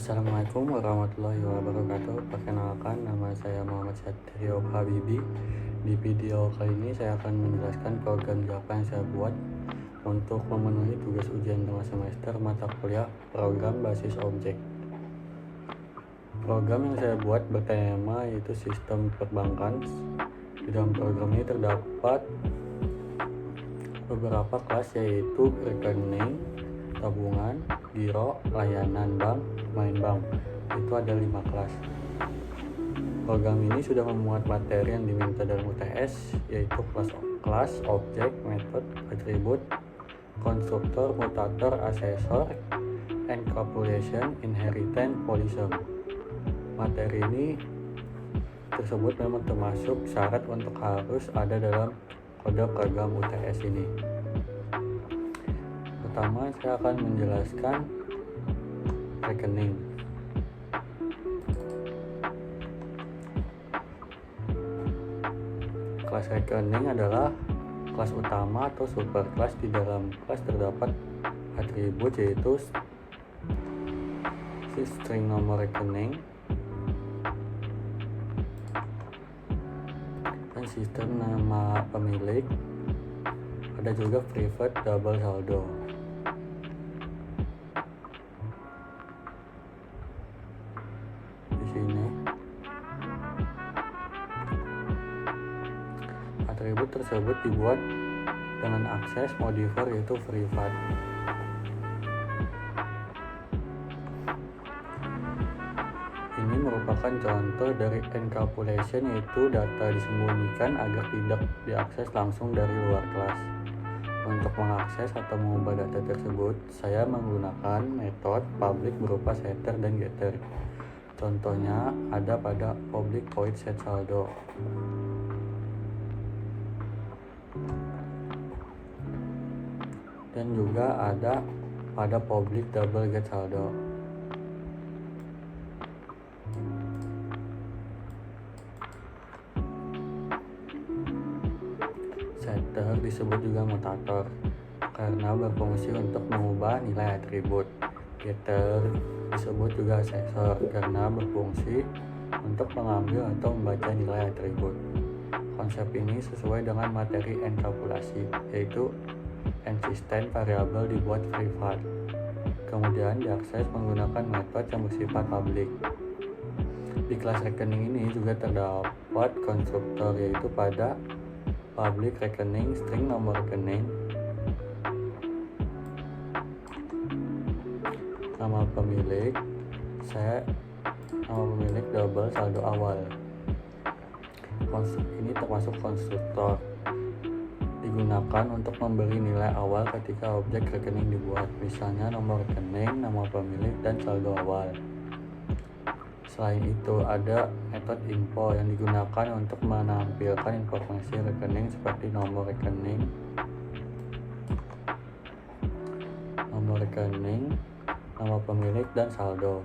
Assalamualaikum warahmatullahi wabarakatuh. Perkenalkan, nama saya Muhammad Satrio Habibi. Di video kali ini saya akan menjelaskan program Java yang saya buat untuk memenuhi tugas ujian tengah semester mata kuliah program basis objek. Program yang saya buat bertema yaitu sistem perbankan. Di dalam program ini terdapat beberapa kelas yaitu rekening, tabungan, giro, layanan bank, main bank. Itu ada 5 kelas. Program ini sudah memuat materi yang diminta dalam UTS, yaitu kelas, objek, metode, atribut, konstruktor, mutator, asesor, encapsulation, inheritance, polysum. Materi ini tersebut memang termasuk syarat untuk harus ada dalam kode program UTS ini. Pertama, saya akan menjelaskan rekening. Kelas rekening adalah kelas utama atau superkelas. Di dalam kelas terdapat atribut yaitu string nomor rekening dan sistem nama pemilik. Ada juga private double saldo. Di sini atribut tersebut dibuat dengan akses modifier yaitu private. Ini merupakan contoh dari encapsulation, yaitu data disembunyikan agar tidak diakses langsung dari luar kelas. Untuk mengakses atau mengubah data tersebut, saya menggunakan metode public berupa setter dan getter. Contohnya ada pada public void set saldo. Dan juga ada pada public double get saldo. Setter disebut juga mutator karena berfungsi untuk mengubah nilai atribut. Getter disebut juga asesor karena berfungsi untuk mengambil atau membaca nilai atribut. Konsep ini sesuai dengan materi enkapsulasi, yaitu n-system variabel dibuat private, kemudian diakses menggunakan metode yang bersifat public. Di kelas rekening ini juga terdapat konstruktor, yaitu pada public rekening, string nomor rekening, nama pemilik, nama pemilik double saldo awal. Ini termasuk konstruktor, digunakan untuk memberi nilai awal ketika objek rekening dibuat, misalnya nomor rekening, nama pemilik, dan saldo awal. Selain itu, ada metode info yang digunakan untuk menampilkan informasi rekening seperti nomor rekening, nama pemilik, dan saldo.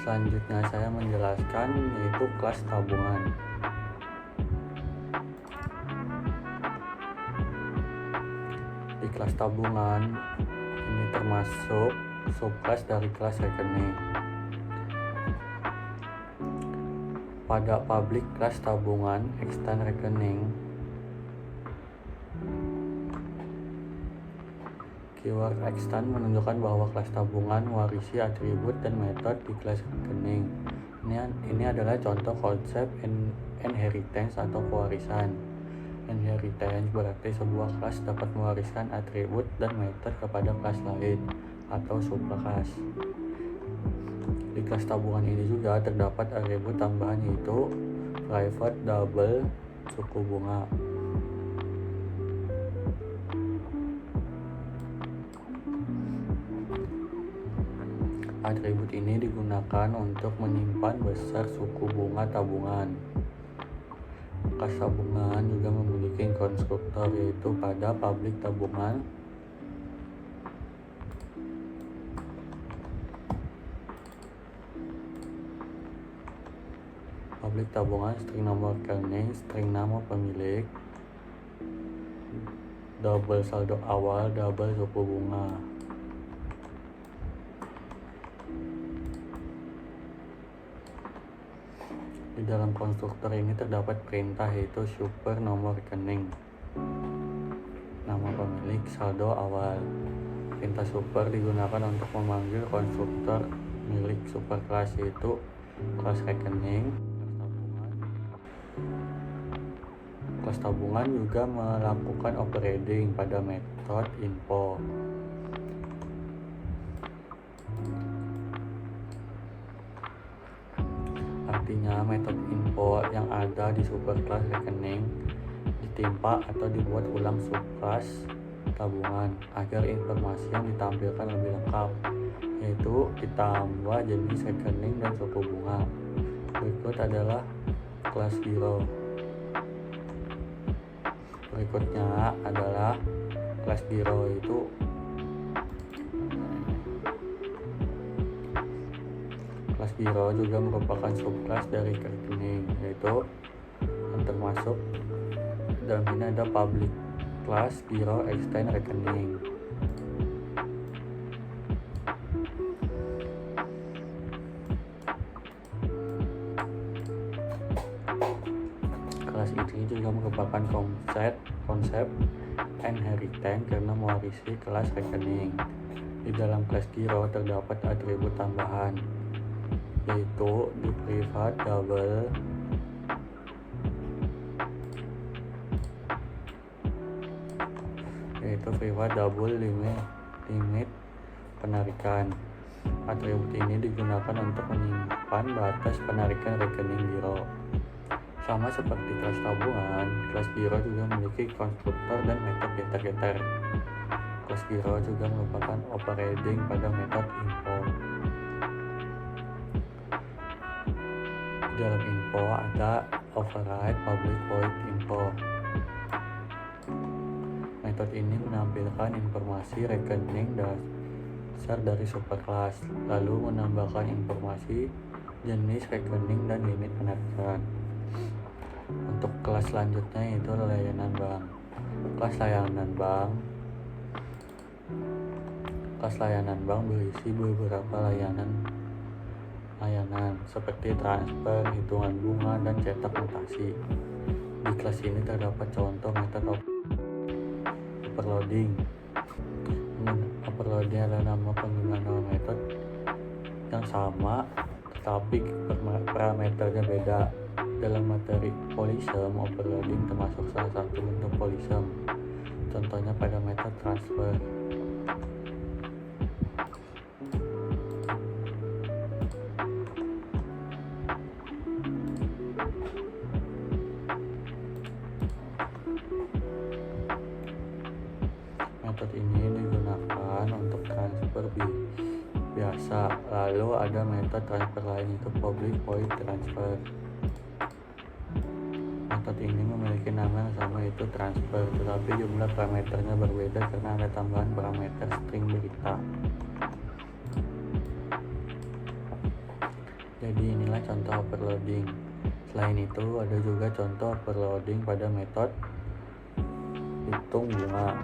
Selanjutnya saya menjelaskan yaitu kelas tabungan. Di kelas tabungan ini termasuk subkelas dari kelas rekening. Pada public kelas tabungan extend rekening, keyword extend menunjukkan bahwa kelas tabungan mewarisi atribut dan metode di kelas rekening. Ini adalah contoh konsep inheritance atau pewarisan. Inheritance berarti sebuah kelas dapat mewariskan atribut dan metode kepada kelas lain atau subkelas. Di kelas tabungan ini juga terdapat atribut tambahan yaitu private double suku bunga. Atribut ini digunakan untuk menyimpan besar suku bunga tabungan. Kelas tabungan juga memiliki konstruktor, yaitu pada public tabungan, public tabungan, string nomor rekening, string nama pemilik, double saldo awal, double suku bunga. Di dalam konstruktor ini terdapat perintah yaitu super nomor rekening, nama pemilik, saldo awal. Perintah super digunakan untuk memanggil konstruktor milik superclass yaitu kelas rekening, kelas tabungan juga melakukan operating pada metode info. Artinya metode info yang ada di superclass rekening ditimpa atau dibuat ulang subclass tabungan agar informasi yang ditampilkan lebih lengkap, yaitu ditambah jenis rekening dan suku bunga. Berikut adalah kelas giro. Berikutnya adalah kelas giro, itu kelas giro juga merupakan subkelas dari rekening, yaitu yang termasuk dalam ini ada public kelas giro extend rekening. Kelas ini juga merupakan konsep inheritance karena mewarisi kelas rekening. Di dalam kelas giro terdapat atribut tambahan, yaitu di private double, limit penarikan. Atribut ini digunakan untuk menyimpan batas penarikan rekening giro. Sama seperti kelas tabungan, kelas giro juga memiliki konstruktor dan metode getter. Kelas giro juga merupakan operating pada metode info. Di dalam info ada override public void info. Metode ini menampilkan informasi rekening dasar dari superclass, lalu menambahkan informasi jenis rekening dan limit penarikan. Untuk kelas selanjutnya yaitu layanan bank. Kelas layanan bank berisi beberapa layanan seperti transfer, hitungan bunga, dan cetak mutasi. Di kelas ini terdapat contoh metode overloading. Overloading adalah nama penggunaan nama metode yang sama tetapi parameternya beda. Dalam materi polisem, overloading termasuk salah satu bentuk polisem. Contohnya pada metode transfer. Metode ini digunakan untuk transfer biasa. Lalu ada metode transfer lain, itu public void transfer. Metode ini memiliki nama yang sama, yaitu transfer, tetapi jumlah parameternya berbeda karena ada tambahan parameter string berita. Jadi inilah contoh overloading. Selain itu ada juga contoh overloading pada metode hitung bunga.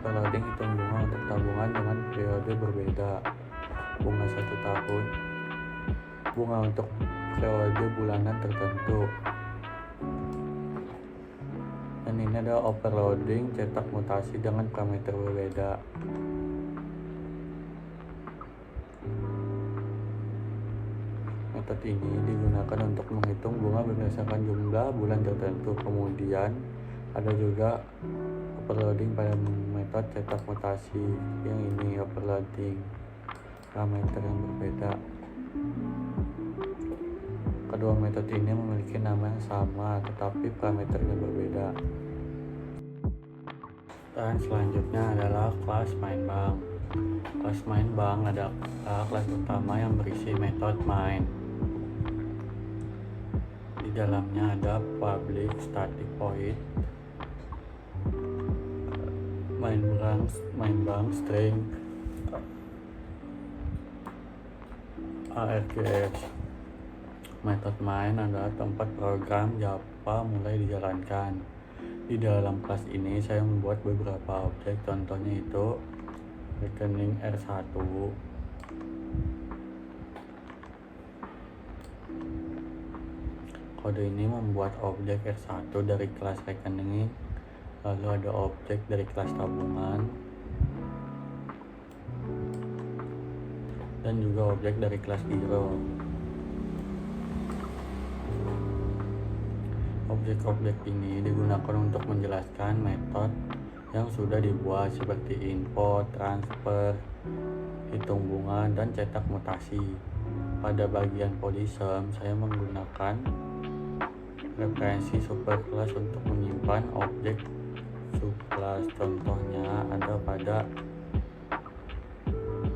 Overloading hitung bunga untuk tabungan dengan periode berbeda. Bunga 1 tahun, bunga untuk periode bulanan tertentu. Dan ini ada overloading cetak mutasi dengan parameter berbeda. Metode ini digunakan untuk menghitung bunga berdasarkan jumlah bulan tertentu. Kemudian ada juga overloading pada metode cetak mutasi, yang ini overloading parameter yang berbeda. Kedua metode ini memiliki nama yang sama tetapi parameternya berbeda. Dan selanjutnya adalah kelas main bank. Kelas main bank adalah kelas utama yang berisi metode main. Di dalamnya ada public static void, main bank string ARGS. Metode main adalah tempat program Java mulai dijalankan. Di dalam kelas ini saya membuat beberapa objek, contohnya itu rekening R1. Kode ini membuat objek R1 dari kelas rekening, lalu ada objek dari kelas tabungan, dan juga objek dari kelas giro. Objek-objek ini digunakan untuk menjelaskan metode yang sudah dibuat seperti import, transfer, hitung bunga, dan cetak mutasi. Pada bagian polysum, saya menggunakan referensi superclass untuk menyimpan objek subclass. Contohnya ada pada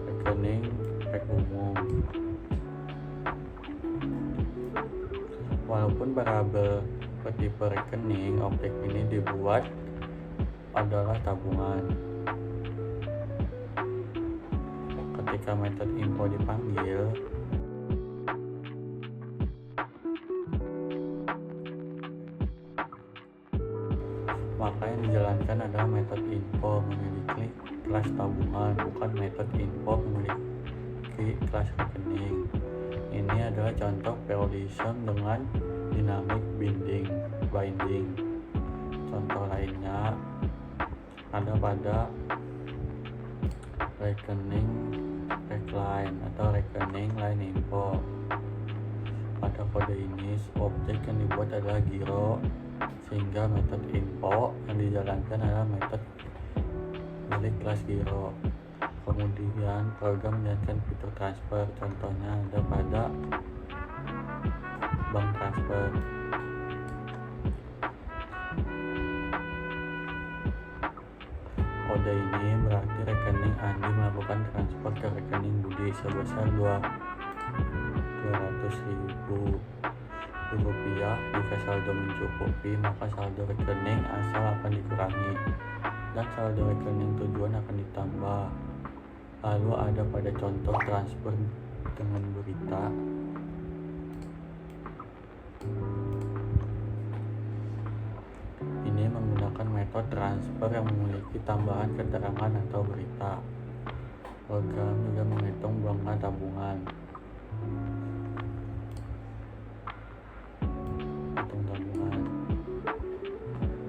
rekening umum. Walaupun variabel bertipe rekening, objek ini dibuat adalah tabungan. Ketika metode info dipanggil, maka yang dijalankan adalah metode info memiliki kelas tabungan, bukan metode info memiliki kelas rekening. Ini adalah contoh polysum dengan dynamic binding. Contoh lainnya ada pada rekening reckline atau rekening line info. Pada kode ini objek yang dibuat adalah giro, sehingga metode info yang dijalankan adalah metode milik kelas giro. Kemudian program menjalankan fitur transfer, contohnya ada pada bank transfer. Kode ini berarti rekening Andi melakukan transfer ke rekening Budi sebesar 200.000 rupiah. Jika saldo mencukupi, maka saldo rekening asal akan dikurangi dan saldo rekening tujuan akan ditambah. Lalu ada pada contoh transfer dengan berita. Ini menggunakan metode transfer yang memiliki tambahan keterangan atau berita. Program juga menghitung bunga tabungan.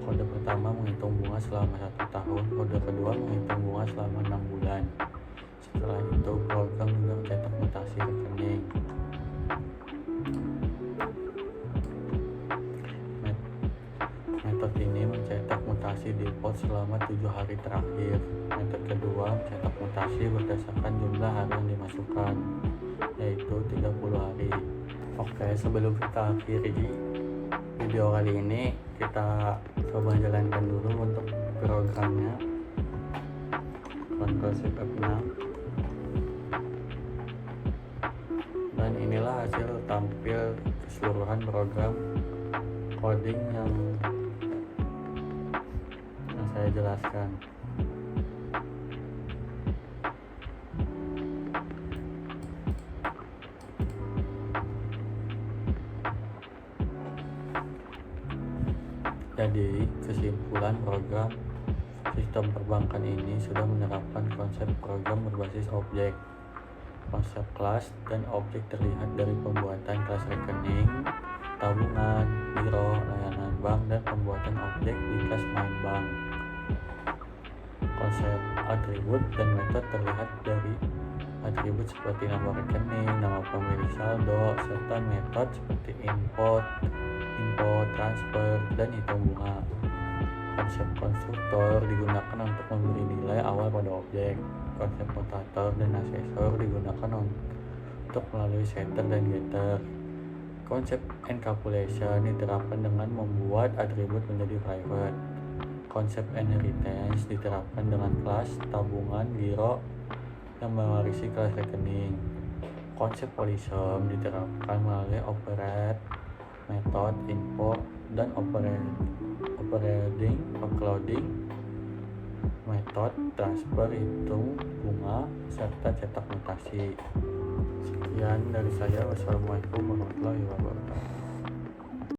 Kode pertama menghitung bunga selama 1 tahun, kode kedua menghitung bunga selama 6 bulan. Setelah itu program juga mencetak mutasi rekening. Metode ini mencetak mutasi default selama 7 hari terakhir. Metode kedua mencetak mutasi berdasarkan jumlah hari yang dimasukkan, yaitu 30 hari. Oke, sebelum kita akhiri video kali ini, kita coba jalankan dulu untuk programnya. Ctrl Shift F6. Dan inilah hasil tampil keseluruhan program coding yang saya jelaskan. Jadi, kesimpulan program sistem perbankan ini sudah menerapkan konsep program berbasis objek. Konsep kelas dan objek terlihat dari pembuatan kelas rekening, tabungan, giro, layanan bank, dan pembuatan objek di kelas main bank. Konsep atribut dan metode terlihat dari atribut seperti nama rekening, nama pemilik saldo, serta metode seperti import, transfer, dan hitung bunga. Konsep konstruktor digunakan untuk memberi nilai awal pada objek. Konsep mutator dan asesor digunakan untuk melalui setter dan getter. Konsep encapsulation diterapkan dengan membuat atribut menjadi private. Konsep inheritance diterapkan dengan kelas tabungan giro yang mewarisi kelas rekening. Konsep polysum diterapkan melalui operate, method, info, dan offloading metode transfer hitung bunga, serta cetak mutasi. Sekian dari saya. Wassalamualaikum warahmatullahi wabarakatuh.